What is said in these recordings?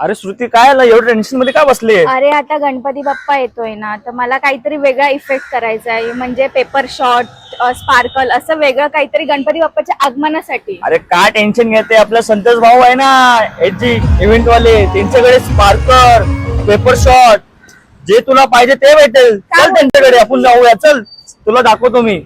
अरे श्रुती काय आलं एवढं टेन्शन मध्ये काय बसली? अरे आता गणपती बाप्पा येतोय ना, तर मला काहीतरी वेगळा इफेक्ट करायचा आहे, म्हणजे पेपर शॉट, स्पार्कल, असं वेगळं काहीतरी गणपती बाप्पाच्या आगमनासाठी. अरे काय टेन्शन घेते, आपला संतोष भाऊ आहे ना एजी इव्हेंट वाले, त्यांच्याकडे स्पार्कर, पेपर शॉट, जे तुला पाहिजे ते भेटेल. चल त्यांच्याकडे आपण जाऊया, चल तुला दाखवतो मी.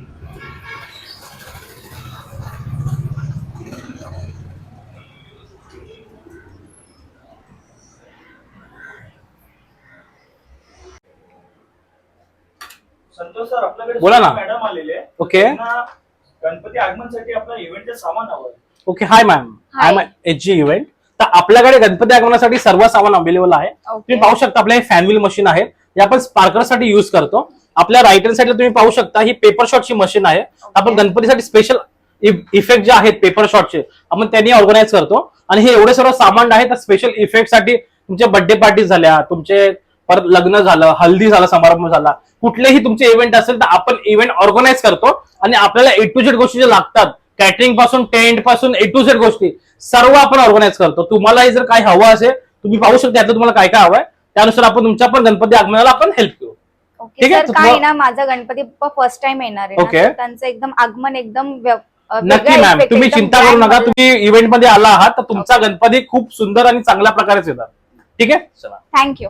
संतोष सर, आपल्याकडे बोला ना. मॅडम आलेले. ओके. गणपती आगमनासाठी आपल्या इव्हेंटचे सामान हवं. Okay. Hi ma'am, I am H G event. तर आपल्याकडे गणपती आगमनासाठी सर्व सामान अवेलेबल आहे. तुम्ही पाहू शकता आपल्या फॅन व्हील मशीन आहे, हे आपण स्पार्कर साठी युज करतो. आपल्या राईट हँड साईडला तुम्ही पाहू शकता ही पेपर शॉटची मशीन आहे. आपण गणपतीसाठी स्पेशल इफेक्ट जे आहेत पेपर शॉटचे आपण त्यांनी ऑर्गनाइज करतो. आणि हे एवढे सर्व सामान आहे तर स्पेशल इफेक्ट साठी तुमच्या बर्थडे पार्टी झाल्या, तुमचे परत लग्न झालं, हल्दी झाला, समारंभ झाला, कुठलेही तुमचे इव्हेंट असेल तर आपण इव्हेंट ऑर्गनाइज करतो. आणि आपल्याला ए टू झेड गोष्टी जे लागतात, कॅटरिंग पासून टेंट पासून ए टू झेड गोष्टी सर्व आपण ऑर्गनाइज करतो. तुम्हाला जर काही हवं असेल तुम्ही पाहू शकता यातलं तुम्हाला काय काय हवंय, त्यानुसार आपण तुमच्या पण गणपती आगमनाला आपण हेल्प करू. ठीक आहे. काय ना, माझा गणपती बाप्पा फर्स्ट टाइम येणार आहे ना, त्यांचं एकदम आगमन एकदम नक्की मॅम, तुम्ही चिंता करू नका. तुम्ही इव्हेंट मध्ये आला आहात तर तुमचा गणपती खूप सुंदर आणि चांगल्या प्रकारेच येतात. ठीक आहे, चला, थँक्यू.